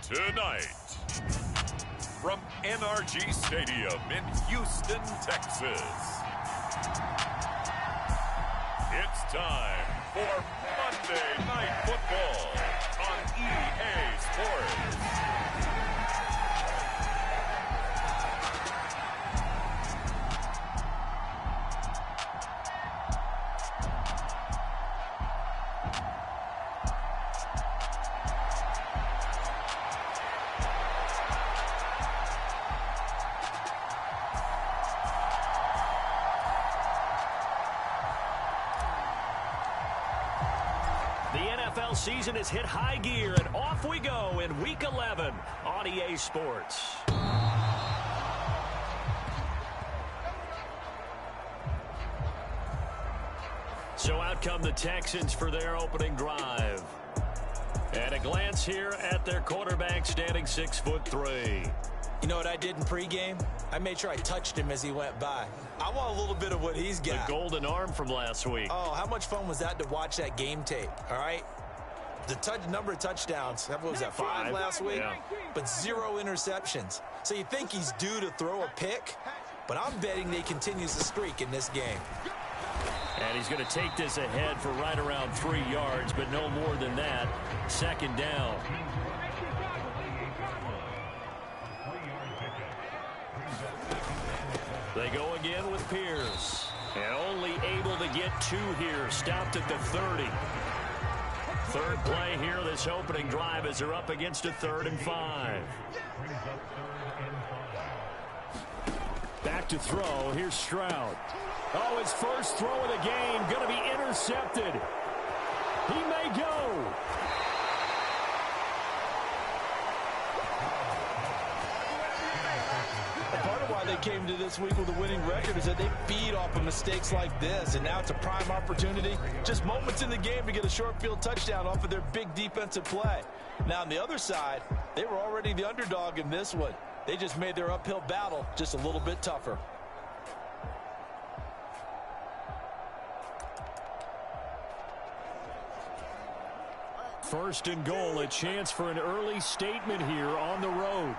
Tonight, from NRG Stadium in Houston, Texas, it's time for Monday Night Football on EA Sports. Season has hit high gear, and off we go in Week 11 on EA Sports. So out come the Texans for their opening drive. And a glance here at their quarterback, standing 6'3". You know what I did in pregame? I made sure I touched him as he went by. I want a little bit of what he's got. The golden arm from last week. Oh, how much fun was that to watch that game tape, all right? The number of touchdowns, what was that, 5 last week? Yeah. But 0 interceptions. So you think he's due to throw a pick, but I'm betting they continues the streak in this game. And he's going to take this ahead for right around 3 yards, but no more than that. Second down. They go again with Pierce. And only able to get 2 here. Stopped at the 30. Third play here, this opening drive, as they're up against a 3rd and 5. Back to throw. Here's Stroud. Oh, his first throw of the game going to be intercepted. He may go. Part of why they came to this week with a winning record is that they feed off of mistakes like this, and now it's a prime opportunity. Just moments in the game to get a short field touchdown off of their big defensive play. Now, on the other side, they were already the underdog in this one. They just made their uphill battle just a little bit tougher. First and goal, a chance for an early statement here on the road.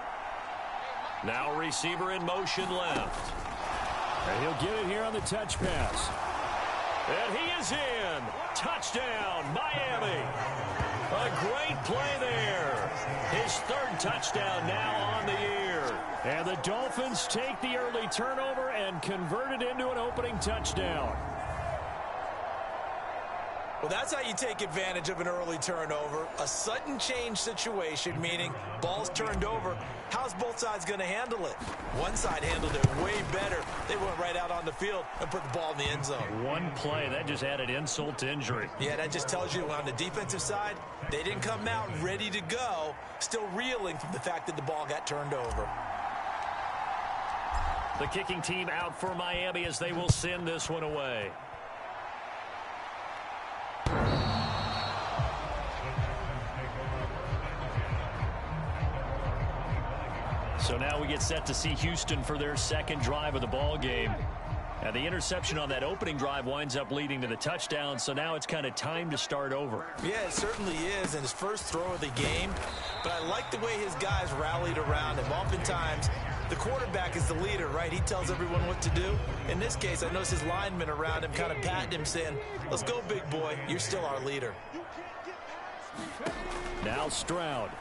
Now receiver in motion left. And he'll get it here on the touch pass. And he is in. Touchdown, Miami. A great play there. His 3rd touchdown now on the year. And the Dolphins take the early turnover and convert it into an opening touchdown. Well, that's how you take advantage of an early turnover. A sudden change situation, meaning ball's turned over. How's both sides going to handle it? One side handled it way better. They went right out on the field and put the ball in the end zone. One play, that just added insult to injury. Yeah, that just tells you on the defensive side, they didn't come out ready to go, still reeling from the fact that the ball got turned over. The kicking team out for Miami as they will send this one away. So now we get set to see Houston for their 2nd drive of the ball game. And the interception on that opening drive winds up leading to the touchdown, so now it's kind of time to start over. Yeah, it certainly is, and his first throw of the game. But I like the way his guys rallied around him. Oftentimes, the quarterback is the leader, right? He tells everyone what to do. In this case, I notice his linemen around him kind of patting him, saying, let's go, big boy. You're still our leader. Now Stroud.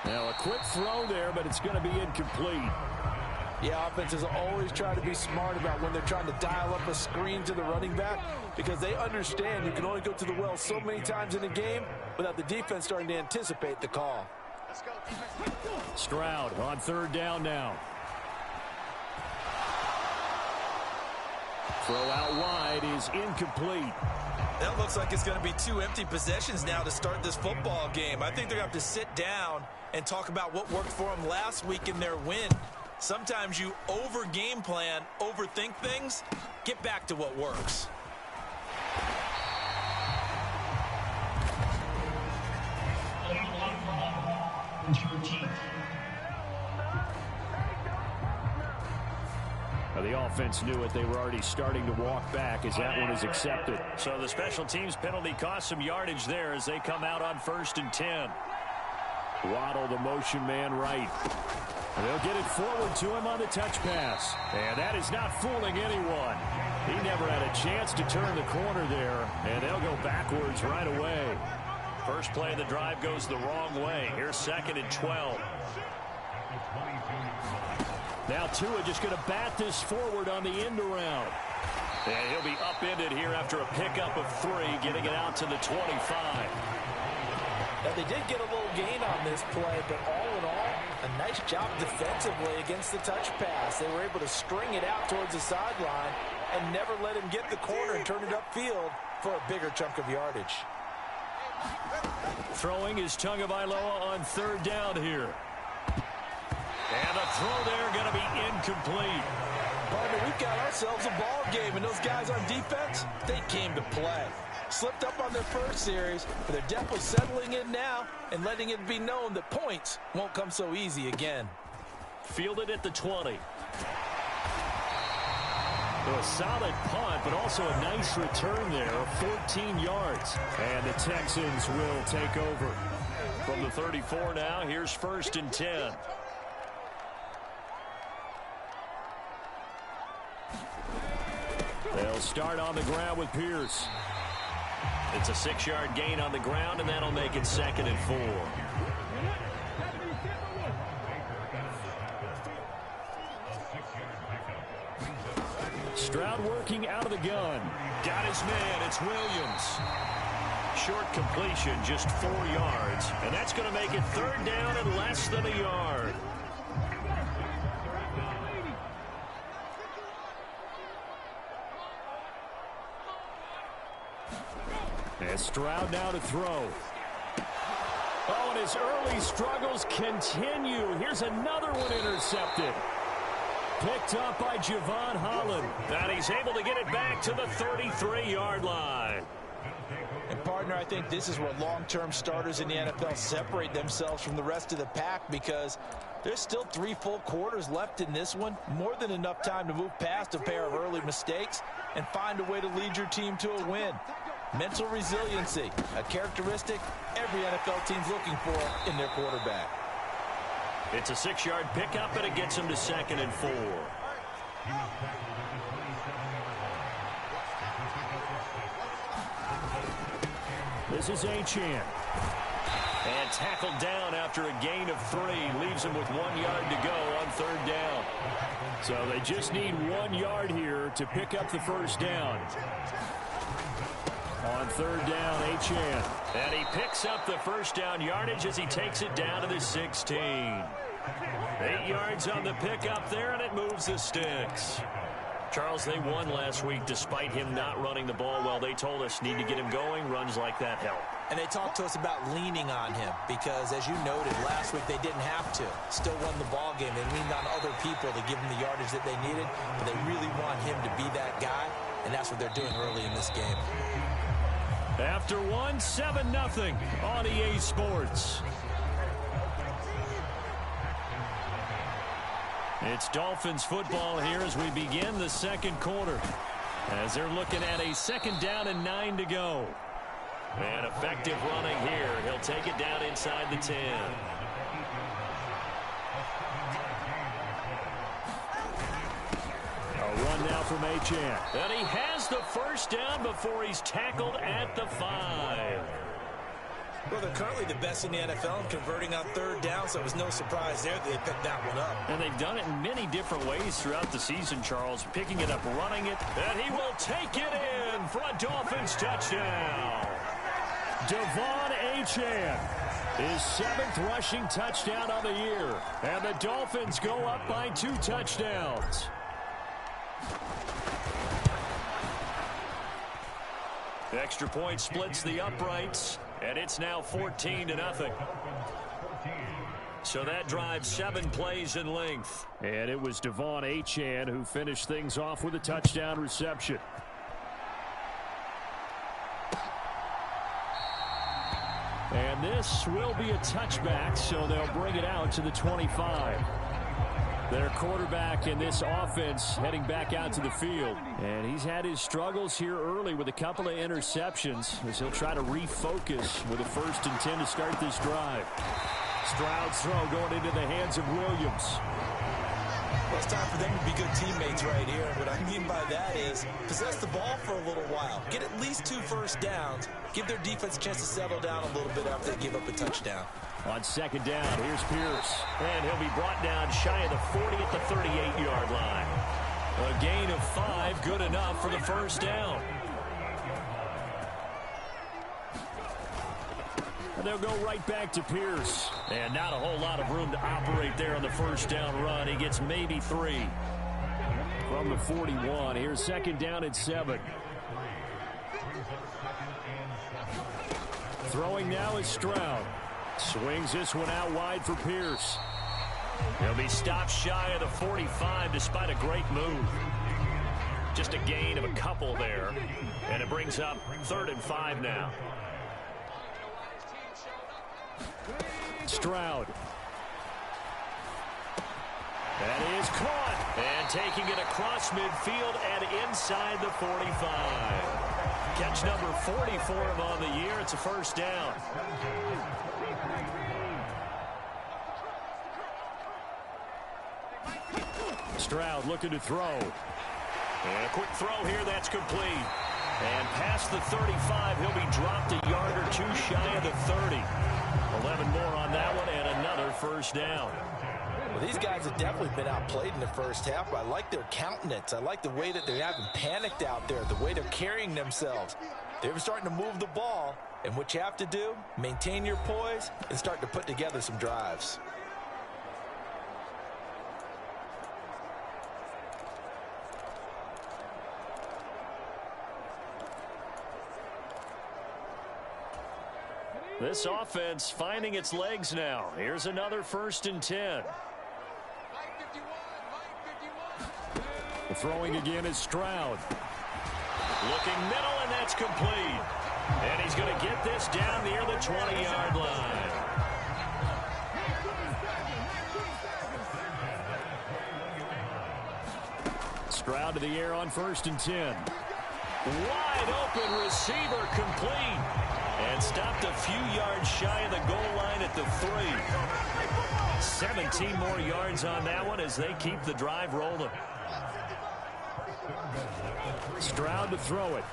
Now a quick throw there, but it's going to be incomplete. Yeah, offenses always try to be smart about when they're trying to dial up a screen to the running back, because they understand you can only go to the well so many times in a game without the defense starting to anticipate the call. Stroud on 3rd down now. Throw out wide is incomplete. That looks like it's going to be 2 empty possessions now to start this football game. I think they're going to have to sit down and talk about what worked for them last week in their win. Sometimes you over-game plan, overthink things. Get back to what works. Now the offense knew it. They were already starting to walk back as that one is accepted. So the special teams penalty cost some yardage there as they come out on 1st and 10. Waddle, the motion man, right. And they'll get it forward to him on the touch pass. And that is not fooling anyone. He never had a chance to turn the corner there, and they'll go backwards right away. First play of the drive goes the wrong way. Here's 2nd and 12. Now Tua just going to bat this forward on the end around. And he'll be upended here after a pickup of 3, getting it out to the 25. Now, they did get a little gain on this play, but all in all, a nice job defensively against the touch pass. They were able to string it out towards the sideline and never let him get the corner and turn it upfield for a bigger chunk of yardage. Throwing is Tagovailoa on 3rd down here. And a throw there going to be incomplete. Partner, we've got ourselves a ball game, and those guys on defense, they came to play. Slipped up on their first series, but they're definitely settling in now and letting it be known that points won't come so easy again. Fielded at the 20. A solid punt, but also a nice return there of 14 yards. And the Texans will take over. From the 34 now, here's 1st and 10. They'll start on the ground with Pierce. It's a 6-yard gain on the ground, and that'll make it 2nd and 4. Stroud working out of the gun. Got his man. It's Williams. Short completion, just 4 yards. And that's going to make it 3rd down and less than a yard. And Stroud now to throw. Oh, and his early struggles continue. Here's another one intercepted. Picked up by Javon Holland. And he's able to get it back to the 33-yard line. And, partner, I think this is where long-term starters in the NFL separate themselves from the rest of the pack, because there's still 3 full quarters left in this one. More than enough time to move past a pair of early mistakes and find a way to lead your team to a win. Mental resiliency, a characteristic every NFL team's looking for in their quarterback. It's a 6-yard pickup, and it gets him to 2nd and 4. This is Achane. And tackled down after a gain of 3. Leaves him with 1 yard to go on 3rd down. So they just need 1 yard here to pick up the 1st down. On 3rd down, Achane. And he picks up the 1st down yardage as he takes it down to the 16. 8 yards on the pickup there, and it moves the sticks. Charles, they won last week despite him not running the ball well. They told us need to get him going. Runs like that help. And they talked to us about leaning on him because, as you noted, last week they didn't have to. Still won the ball game. They leaned on other people to give them the yardage that they needed, but they really want him to be that guy, and that's what they're doing early in this game. After 1, 7-0 on EA Sports. It's Dolphins football here as we begin the 2nd quarter. As they're looking at a 2nd down and 9 to go. And effective running here. He'll take it down inside the 10. A run now from Achane. And he has the 1st down before he's tackled at the 5. Well, they're currently the best in the NFL in converting on 3rd down, so it was no surprise there that they picked that one up. And they've done it in many different ways throughout the season, Charles. Picking it up, running it, and he will take it in for a Dolphins touchdown. Devon Achane, his 7th rushing touchdown of the year. And the Dolphins go up by 2 touchdowns. The extra point splits the uprights, and it's now 14-0. So that drives 7 plays in length. And it was Devon Achane who finished things off with a touchdown reception. And this will be a touchback, so they'll bring it out to the 25. Their quarterback in this offense heading back out to the field. And he's had his struggles here early with a couple of interceptions as he'll try to refocus with a 1st and 10 to start this drive. Stroud's throw going into the hands of Williams. Well, it's time for them to be good teammates right here. What I mean by that is possess the ball for a little while. Get at least 2 first downs. Give their defense a chance to settle down a little bit after they give up a touchdown. On second down, here's Pierce. And he'll be brought down shy of the 40 at the 38-yard line. A gain of 5, good enough for the first down. And they'll go right back to Pierce. And not a whole lot of room to operate there on the first down run. He gets maybe 3. From the 41, here's second down at 7. Throwing now is Stroud. Swings this one out wide for Pierce. He'll be stopped shy of the 45 despite a great move. Just a gain of a couple there. And it brings up 3rd and 5 now. Stroud. That is caught. And taking it across midfield and inside the 45. Catch number 40 for him on the year. It's a first down. Stroud looking to throw. And a quick throw here, that's complete. And past the 35, he'll be dropped a yard or 2 shy of the 30. 11 more on that one and another first down. Well, these guys have definitely been outplayed in the first half. I like their countenance. I like the way that they haven't panicked out there, the way they're carrying themselves. They're starting to move the ball, and what you have to do, maintain your poise and start to put together some drives. This offense finding its legs now. Here's another 1st and 10. Throwing again is Stroud. Looking middle, and that's complete. And he's going to get this down near the 20-yard line. Stroud to the air on 1st and 10. Wide open receiver complete. And stopped a few yards shy of the goal line at the 3. 17 more yards on that one as they keep the drive rolling. Stroud to throw it.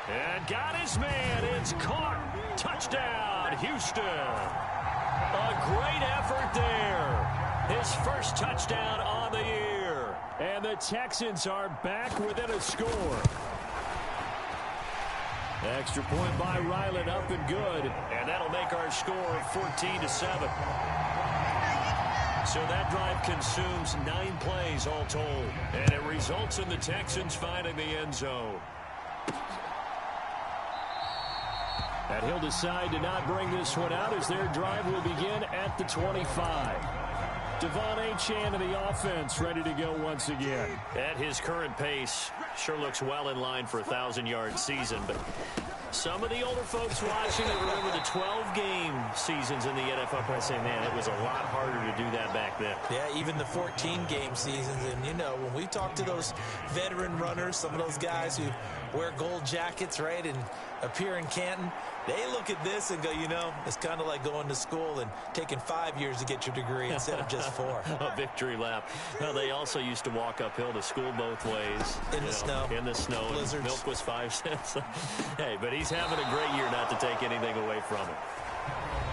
And got his man. It's caught. Touchdown, Houston. A great effort there. His first touchdown on the year. And the Texans are back within a score. Extra point by Ryland, up and good. And that'll make our score 14-7. So that drive consumes 9 plays all told. And it results in the Texans finding the end zone. And he'll decide to not bring this one out as their drive will begin at the 25. Devon Achane of the offense ready to go once again. At his current pace, sure looks well in line for a 1,000-yard season. But some of the older folks watching it remember the 12-game seasons in the NFL. I say, man, it was a lot harder to do that back then. Yeah, even the 14-game seasons. And, you know, when we talk to those veteran runners, some of those guys who wear gold jackets, right, and appear in Canton, they look at this and go, you know, it's kind of like going to school and taking 5 years to get your degree instead of just 4. A victory lap. Well, they also used to walk uphill to school both ways. In the snow. In the snow. Blizzards. Milk was 5 cents. Hey, but he's having a great year not to take anything away from it.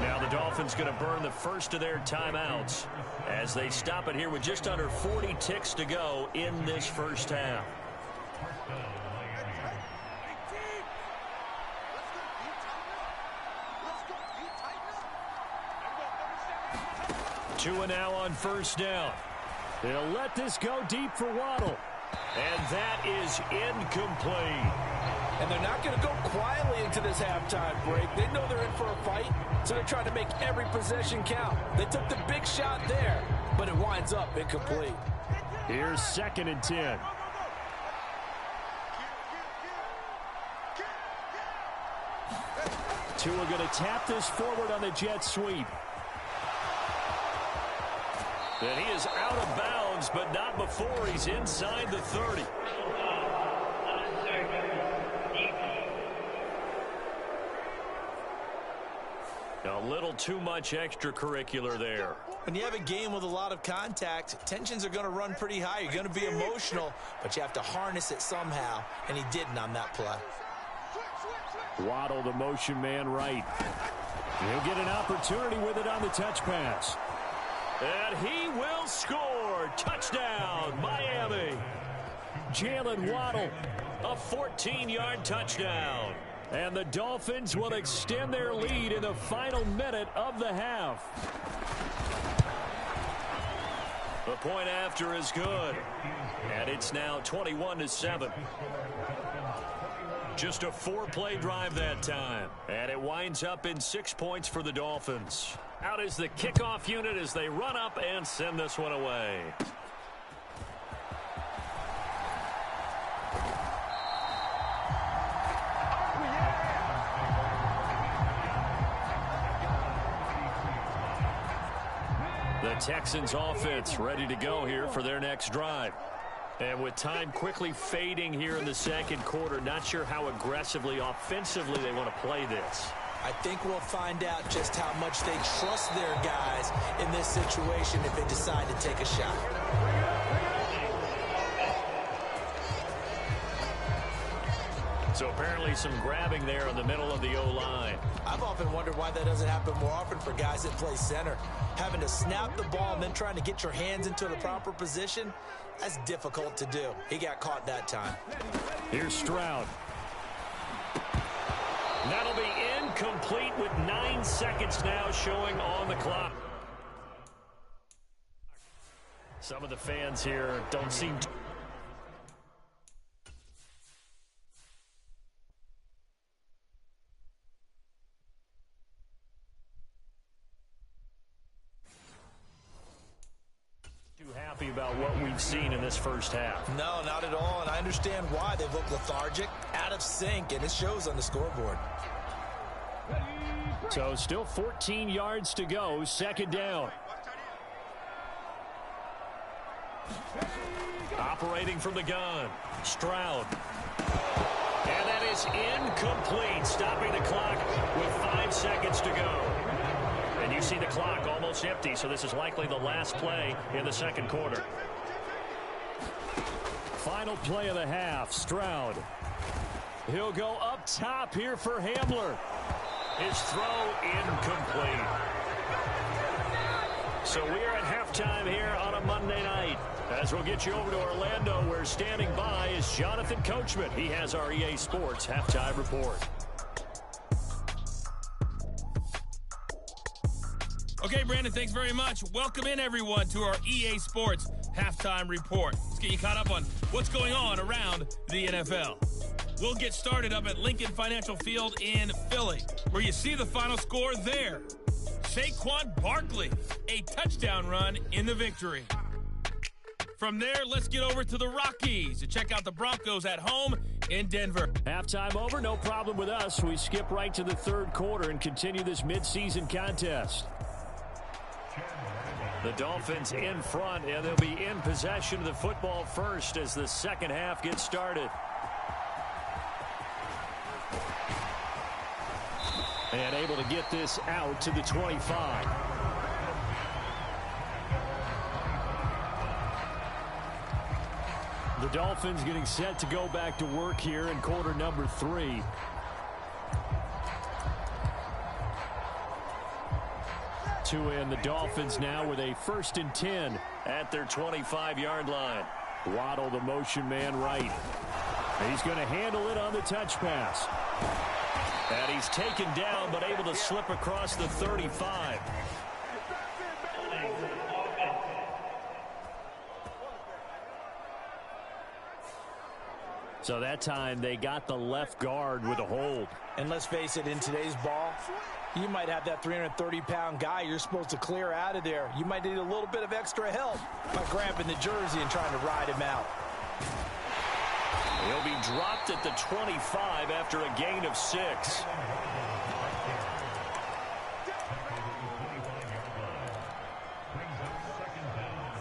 Now the Dolphins going to burn the first of their timeouts as they stop it here with just under 40 ticks to go in this first half. Tua now on first down. They'll let this go deep for Waddle. And that is incomplete. And they're not going to go quietly into this halftime break. They know they're in for a fight, so they're trying to make every possession count. They took the big shot there, but it winds up incomplete. Here's 2nd and 10. Tua going to tap this forward on the jet sweep. And he is out of bounds, but not before he's inside the 30. Now little too much extracurricular there. When you have a game with a lot of contact, tensions are going to run pretty high. You're going to be emotional, but you have to harness it somehow, and he didn't on that play. Waddle, the motion man right. He'll get an opportunity with it on the touch pass. And he will score. Touchdown, Miami. Jalen Waddle. A 14-yard touchdown. And the Dolphins will extend their lead in the final minute of the half. The point after is good. And it's now 21-7. Just a 4-play drive that time. And it winds up in 6 points for the Dolphins. Out is the kickoff unit as they run up and send this one away. The Texans offense ready to go here for their next drive. And with time quickly fading here in the second quarter, not sure how aggressively, offensively they want to play this. I think we'll find out just how much they trust their guys in this situation if they decide to take a shot. So apparently some grabbing there in the middle of the O-line. I've often wondered why that doesn't happen more often for guys that play center. Having to snap the ball and then trying to get your hands into the proper position, that's difficult to do. He got caught that time. Here's Stroud. That'll be incomplete with 9 seconds now showing on the clock. Some of the fans here don't seem to... happy about what we've seen in this first half. No, not at all, and I understand why. They've looked lethargic, out of sync, and it shows on the scoreboard. So still 14 yards to go, second down. Operating from the gun, Stroud. And that is incomplete, stopping the clock with 5 seconds to go. And you see the clock almost empty, so this is likely the last play in the second quarter. Final play of the half, Stroud. He'll go up top here for Hamler. His throw incomplete. So we are at halftime here on a Monday night. As we'll get you over to Orlando, where standing by is Jonathan Coachman. He has our EA Sports halftime report. Okay, Brandon, thanks very much. Welcome in, everyone, to our EA Sports halftime report. Let's get you caught up on what's going on around the NFL. We'll get started up at Lincoln Financial Field in Philly, where you see the final score there. Saquon Barkley, a touchdown run in the victory. From there, let's get over to the Rockies to check out the Broncos at home in Denver. Halftime over, no problem with us. We skip right to the third quarter and continue this midseason contest. The Dolphins in front, and they'll be in possession of the football first as the second half gets started. And able to get this out to the 25. The Dolphins getting set to go back to work here in quarter number 3. And the Dolphins now with a 1st and 10 at their 25-yard line. Waddle, the motion man right. He's going to handle it on the touch pass. And he's taken down, but able to slip across the 35. So that time they got the left guard with a hold. And let's face it, in today's ball, you might have that 330-pound guy you're supposed to clear out of there. You might need a little bit of extra help by grabbing the jersey and trying to ride him out. He'll be dropped at the 25 after a gain of 6.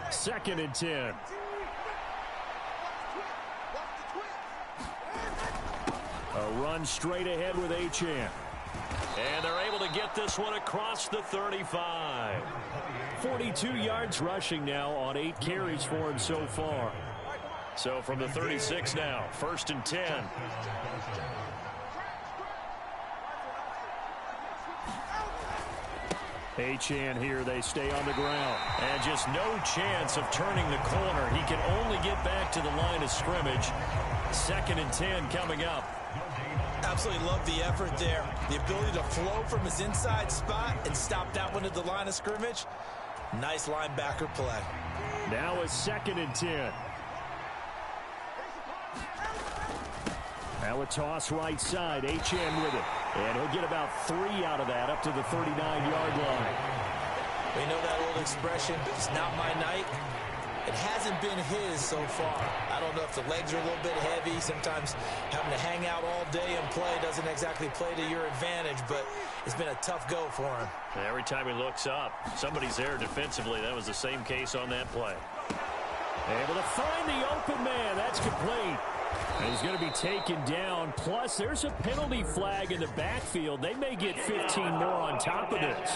Second and 10. A run straight ahead with Achane. And they're able to get this one across the 35. 42 yards rushing now on 8 carries for him so far. So from the 36 now, 1st and 10. Achane here, they stay on the ground. And just no chance of turning the corner. He can only get back to the line of scrimmage. 2nd and 10 coming up. Absolutely love the effort there. The ability to flow from his inside spot and stop that one at the line of scrimmage. Nice linebacker play. Now it's 2nd and 10. Now a toss right side. Achane with it. And he'll get about 3 out of that up to the 39-yard line. We know that old expression, it's not my night. It hasn't been his so far. I don't know if the legs are a little bit heavy. Sometimes having to hang out all day and play doesn't exactly play to your advantage, but it's been a tough go for him. And every time he looks up, somebody's there defensively. That was the same case on that play. Able to find the open man. That's complete. And he's going to be taken down. Plus, there's a penalty flag in the backfield. They may get 15 more on top of this.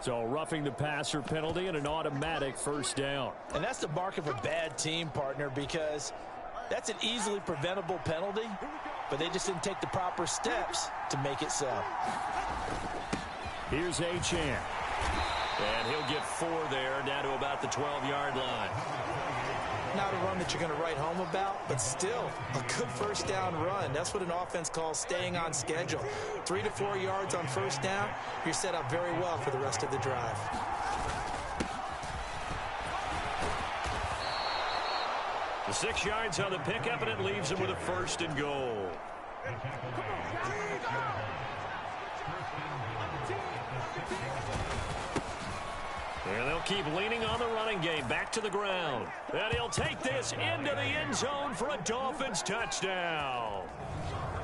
So roughing the passer penalty and an automatic 1st down. And that's the mark of a bad team, partner, because that's an easily preventable penalty, but they just didn't take the proper steps to make it so. Here's Achane. And he'll get 4 there, down to about the 12-yard line. Not a run that you're going to write home about, but still a good 1st down run. That's what an offense calls staying on schedule. 3 to 4 yards on 1st down, you're set up very well for the rest of the drive. The 6 yards on the pickup, and it leaves him with a 1st and goal. And they'll keep leaning on the running game. Back to the ground. And he'll take this into the end zone for a Dolphins touchdown.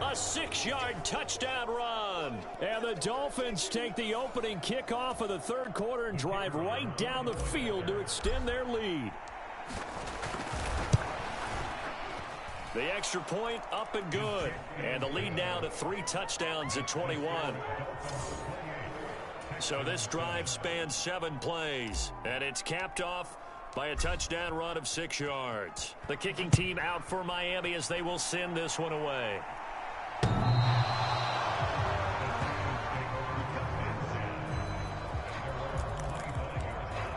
A 6-yard touchdown run. And the Dolphins take the opening kickoff of the 3rd quarter and drive right down the field to extend their lead. The extra point up and good. And the lead now to 3 touchdowns at 21. So this drive spans 7 plays, and it's capped off by a touchdown run of 6 yards. The kicking team out for Miami as they will send this one away.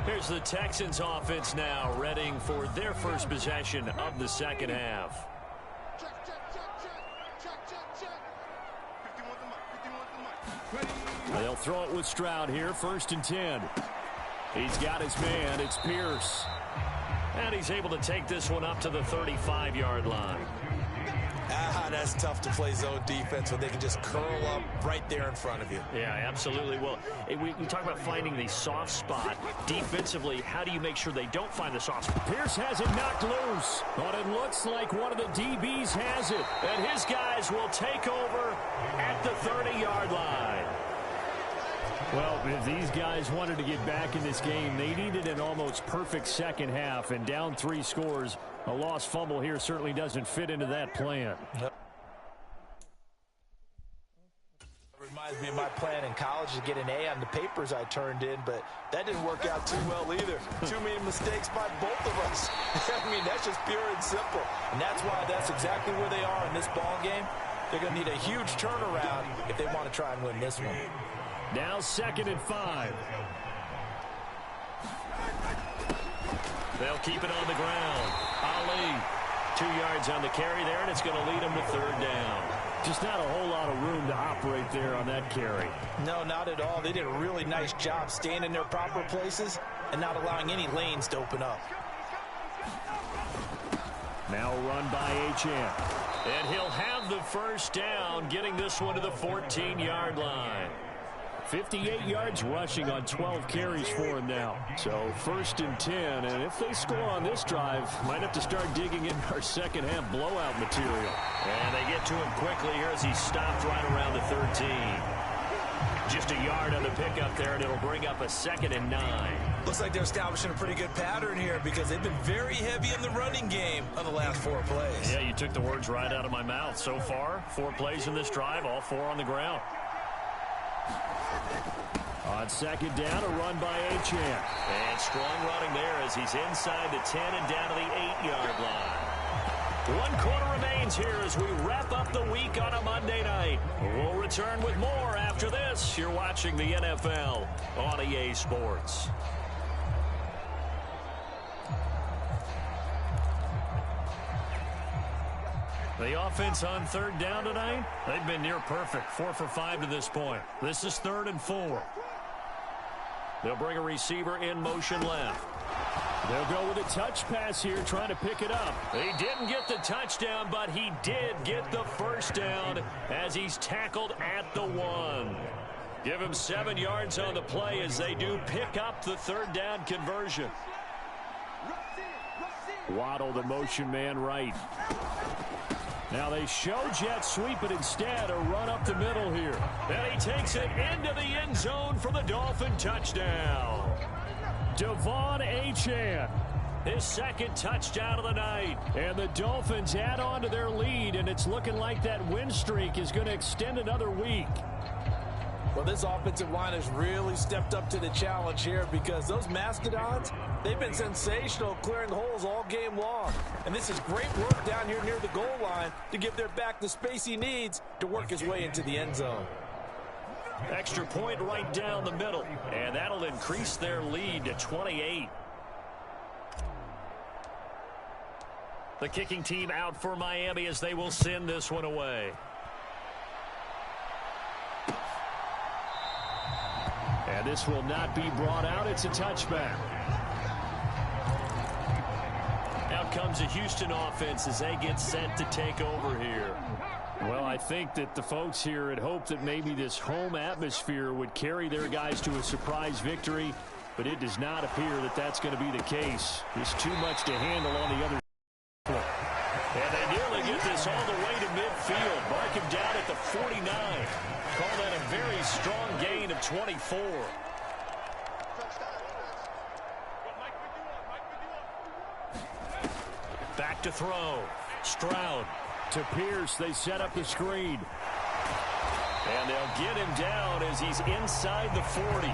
Here's the Texans offense now, readying for their first possession of the 2nd half. They'll throw it with Stroud here, 1st and 10. He's got his man. It's Pierce. And he's able to take this one up to the 35-yard line. That's tough to play zone defense when they can just curl up right there in front of you. Yeah, absolutely. Well, we talk about finding the soft spot. Defensively, how do you make sure they don't find the soft spot? Pierce has it knocked loose, but it looks like one of the DBs has it. And his guys will take over at the 30-yard line. Well, if these guys wanted to get back in this game, they needed an almost perfect 2nd half, and down 3 scores. A lost fumble here certainly doesn't fit into that plan. Yep. Reminds me of my plan in college to get an A on the papers I turned in, but that didn't work out too well either. Too many mistakes by both of us. I mean, that's just pure and simple. And that's why that's exactly where they are in this ball game. They're going to need a huge turnaround if they want to try and win this one. Now 2nd and 5. They'll keep it on the ground. Ali, 2 yards on the carry there, and it's going to lead them to 3rd down. Just not a whole lot of room to operate there on that carry. No, not at all. They did a really nice job staying in their proper places and not allowing any lanes to open up. Now a run by Achane. And he'll have the 1st down, getting this one to the 14-yard line. 58 yards rushing on 12 carries for him now. So 1st and 10, and if they score on this drive, might have to start digging in our 2nd half blowout material. And they get to him quickly here as he stopped right around the 13. Just a yard on the pickup there, and it'll bring up a 2nd and 9. Looks like they're establishing a pretty good pattern here because they've been very heavy in the running game on the last 4 plays. Yeah, you took the words right out of my mouth. So far, 4 plays in this drive, all 4 on the ground. On 2nd down, a run by Achane. And strong running there as he's inside the 10 and down to the 8-yard line. 1 quarter remains here as we wrap up the week on a Monday night. We'll return with more after this. You're watching the NFL on EA Sports. The offense on 3rd down tonight, they've been near perfect. 4 for 5 to this point. This is 3rd and 4. They'll bring a receiver in motion left. They'll go with a touch pass here, trying to pick it up. He didn't get the touchdown, but he did get the 1st down as he's tackled at the 1. Give him 7 yards on the play as they do pick up the 3rd down conversion. Waddle, the motion man, right. Now they show jet sweep, but instead a run up the middle here. And he takes it into the end zone for the Dolphin touchdown. Devon Achane, His 2nd touchdown of the night. And the Dolphins add on to their lead, and it's looking like that win streak is going to extend another week. Well, this offensive line has really stepped up to the challenge here because those Mastodons, they've been sensational clearing holes all game long. And this is great work down here near the goal line to give their back the space he needs to work his way into the end zone. Extra point right down the middle, and that'll increase their lead to 28. The kicking team out for Miami as they will send this one away. And this will not be brought out. It's a touchback. Out comes the Houston offense as they get set to take over here. Well, I think that the folks here had hoped that maybe this home atmosphere would carry their guys to a surprise victory, but it does not appear that that's going to be the case. There's too much to handle on the other side. And they nearly get this all the way to midfield. Mark him down at the 49. Call that a very strong gain of 24. Back to throw. Stroud. To Pierce, they set up the screen. And they'll get him down as he's inside the 40.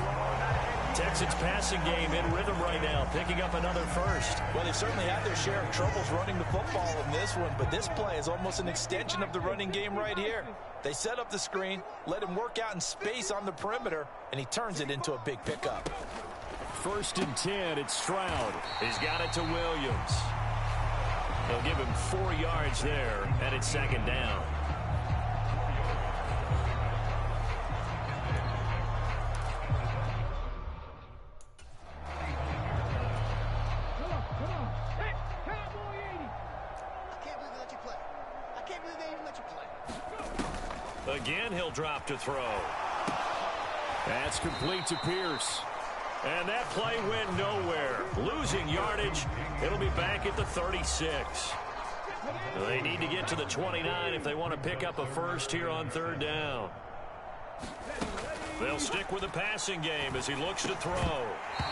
Texans passing game in rhythm right now, picking up another first. Well, they certainly had their share of troubles running the football in this one, but this play is almost an extension of the running game right here. They set up the screen, let him work out in space on the perimeter, and he turns it into a big pickup. 1st and 10, it's Stroud. He's got it to Williams. They'll give him 4 yards there, and it's 2nd down. Again, he'll drop to throw. That's complete to Pierce. And that play went nowhere. Losing yardage. It'll be back at the 36. They need to get to the 29 if they want to pick up a first here on 3rd down. They'll stick with the passing game as he looks to throw.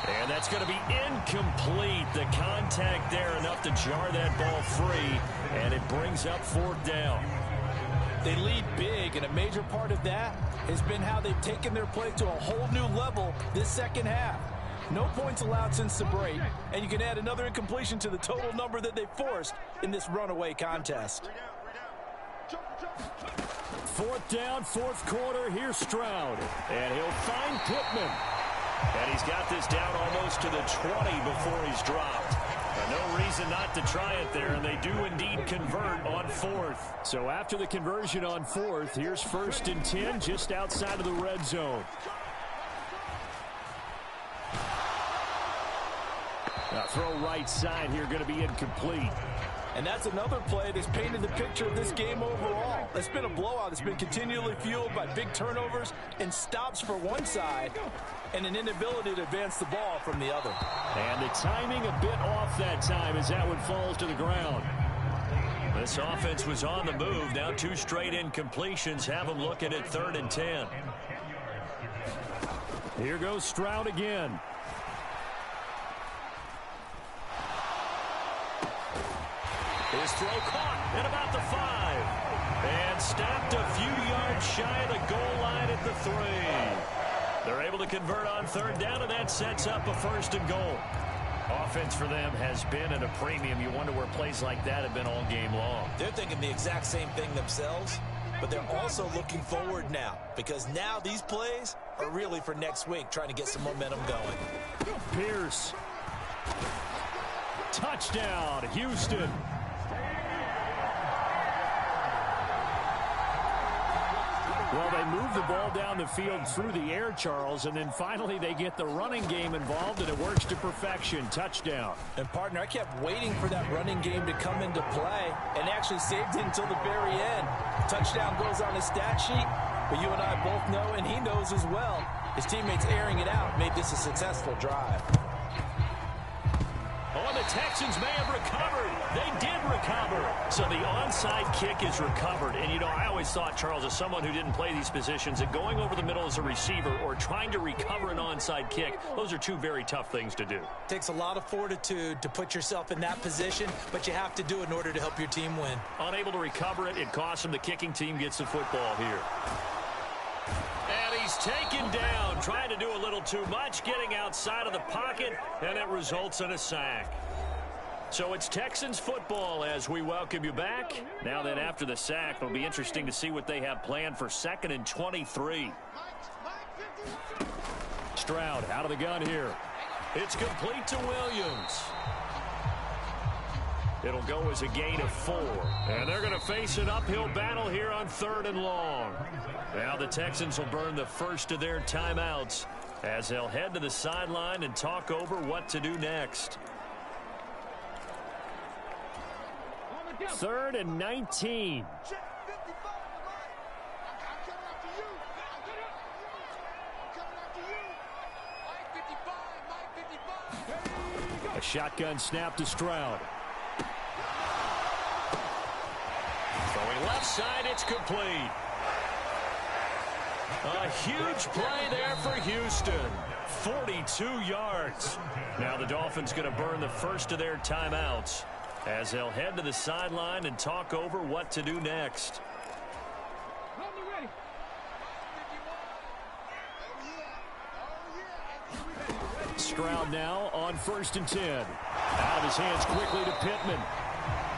And that's going to be incomplete. The contact there enough to jar that ball free. And it brings up 4th down. They lead big, and a major part of that has been how they've taken their play to a whole new level this 2nd half. No points allowed since the break, and you can add another incompletion to the total number that they forced in this runaway contest. 4th down, 4th quarter. Here's Stroud, and he'll find Pittman. And he's got this down almost to the 20 before he's dropped. No reason not to try it there, and they do indeed convert on 4th. So after the conversion on 4th, here's 1st and 10 just outside of the red zone. Now throw right side here, going to be incomplete. And that's another play that's painted the picture of this game overall. It's been a blowout. It's been continually fueled by big turnovers and stops for one side and an inability to advance the ball from the other. And the timing a bit off that time as that one falls to the ground. This offense was on the move. Now 2 straight incompletions have them looking at 3rd and 10. Here goes Stroud again. His throw caught at about the 5. And stopped a few yards shy of the goal line at the 3. They're able to convert on 3rd down, and that sets up a 1st and goal. Offense for them has been at a premium. You wonder where plays like that have been all game long. They're thinking the exact same thing themselves, but they're also looking forward now, because now these plays are really for next week, trying to get some momentum going. Pierce. Touchdown, Houston. Well, they move the ball down the field through the air, Charles, and then finally they get the running game involved, and it works to perfection. Touchdown. And, partner, I kept waiting for that running game to come into play and actually saved it until the very end. Touchdown goes on his stat sheet, but you and I both know, and he knows as well, his teammates airing it out made this a successful drive. Oh, the Texans may have recovered. They did recover. So the onside kick is recovered. And, you know, I always thought, Charles, as someone who didn't play these positions, that going over the middle as a receiver or trying to recover an onside kick, those are two very tough things to do. Takes a lot of fortitude to put yourself in that position, but you have to do it in order to help your team win. Unable to recover it, it costs him. The kicking team gets the football here. And he's taken down, trying to do a little too much, getting outside of the pocket, and it results in a sack. So it's Texans football as we welcome you back. Now then, after the sack, it'll be interesting to see what they have planned for 2nd and 23. Stroud out of the gun here. It's complete to Williams. It'll go as a gain of 4. And they're going to face an uphill battle here on 3rd and long. Now the Texans will burn the first of their timeouts as they'll head to the sideline and talk over what to do next. 3rd and 19. A shotgun snap to Stroud. Throwing left side, it's complete. A huge play there for Houston. 42 yards. Now the Dolphins going to burn the first of their timeouts as they'll head to the sideline and talk over what to do next. Stroud now on 1st and 10. Out of his hands quickly to Pittman.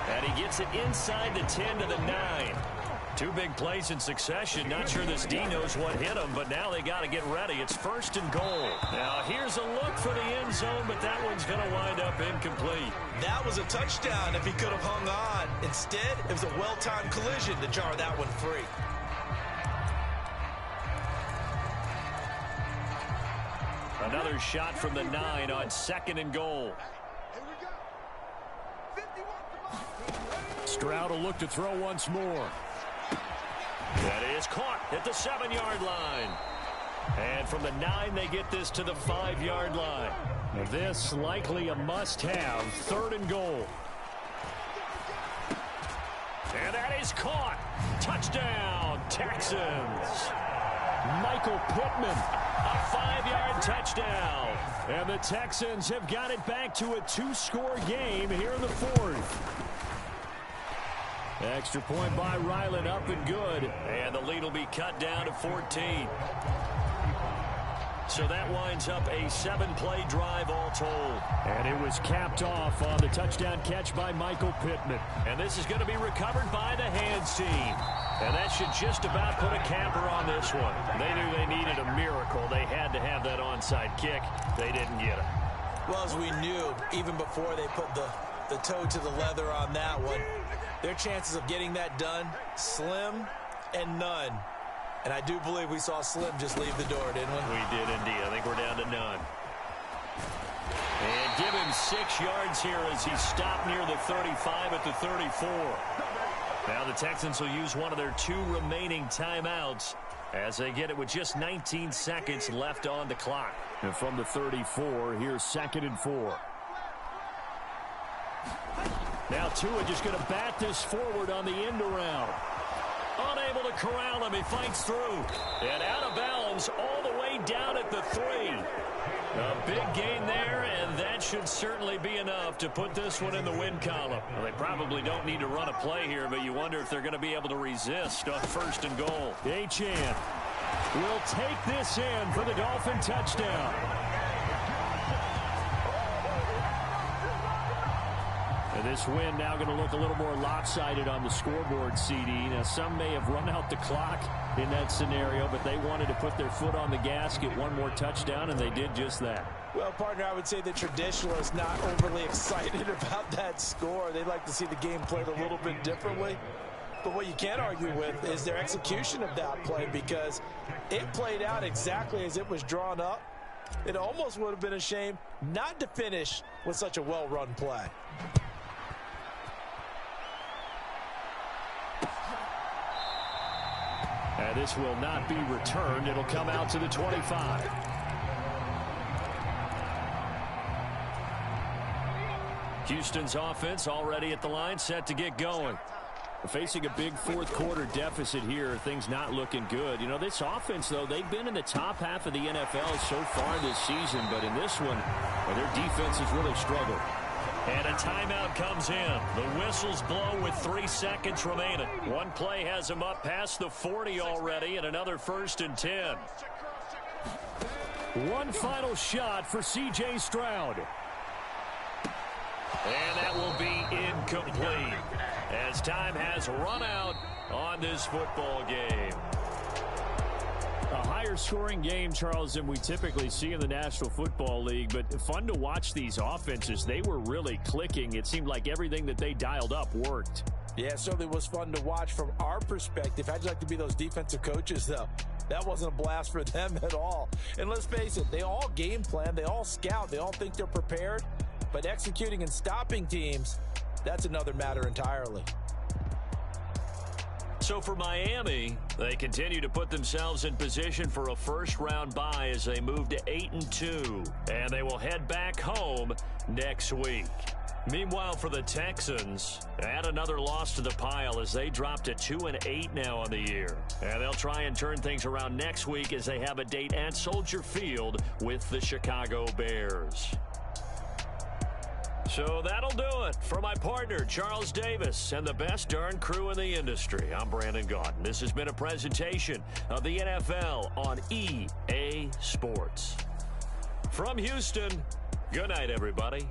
And he gets it inside the 10 to the 9. Two big plays in succession. Not sure this D knows what hit him, but now they got to get ready. It's 1st and goal. Now here's a look for the end zone, but that one's going to wind up incomplete. That was a touchdown if he could have hung on. Instead, it was a well-timed collision to jar that one free. Another shot from the 9 on 2nd and goal. Stroud will look to throw once more. That is caught at the 7-yard line. And from the 9, they get this to the 5-yard line. This likely a must-have. 3rd and goal. And that is caught. Touchdown, Texans. Michael Pittman. A 5-yard touchdown. And the Texans have got it back to a 2-score game here in the 4th. Extra point by Ryland, up and good. And the lead will be cut down to 14. So that winds up a 7-play drive all told. And it was capped off on the touchdown catch by Michael Pittman. And this is going to be recovered by the hands team. And that should just about put a capper on this one. They knew they needed a miracle. They had to have that onside kick. They didn't get it. Well, as we knew, even before they put the toe to the leather on that one, their chances of getting that done, slim and none. And I do believe we saw Slim just leave the door, didn't we? We did indeed. I think we're down to none. And give him 6 yards here as he stopped near the 35 at the 34. Now the Texans will use one of their 2 remaining timeouts as they get it with just 19 seconds left on the clock. And from the 34, here's 2nd and 4. Now Tua just going to bat this forward on the end around. Unable to corral him. He fights through. And out of bounds all the way down at the 3. A big gain there, and that should certainly be enough to put this one in the win column. Well, they probably don't need to run a play here, but you wonder if they're going to be able to resist on 1st and goal. Achane will take this in for the Dolphin touchdown. And this win now going to look a little more lopsided on the scoreboard, CD. Now, some may have run out the clock in that scenario, but they wanted to put their foot on the gas, get one more touchdown, and they did just that. Well, partner, I would say the traditionalists not overly excited about that score. They'd like to see the game played a little bit differently. But what you can't argue with is their execution of that play, because it played out exactly as it was drawn up. It almost would have been a shame not to finish with such a well-run play. And this will not be returned. It'll come out to the 25. Houston's offense already at the line, set to get going. Facing a big fourth quarter deficit here, things not looking good. You know, this offense, though, they've been in the top half of the NFL so far this season, but in this one, well, their defense has really struggled. And a timeout comes in. The whistles blow with 3 seconds remaining. One play has him up past the 40 already, and another 1st and 10. One final shot for C.J. Stroud. And that will be incomplete, as time has run out on this football game. A higher scoring game, Charles, than we typically see in the National Football League, but fun to watch these offenses. They were really clicking. It seemed like everything that they dialed up worked. Yeah, it certainly was fun to watch from our perspective. How'd you like to be those defensive coaches, though? That wasn't a blast for them at all. And let's face it, they all game plan, they all scout, they all think they're prepared, but executing and stopping teams, that's another matter entirely. So for Miami, they continue to put themselves in position for a first-round bye as they move to 8-2, and they will head back home next week. Meanwhile, for the Texans, add another loss to the pile as they drop to 2-8 now on the year. And they'll try and turn things around next week as they have a date at Soldier Field with the Chicago Bears. So that'll do it for my partner, Charles Davis, and the best darn crew in the industry. I'm Brandon Gaudin. This has been a presentation of the NFL on EA Sports. From Houston, good night, everybody.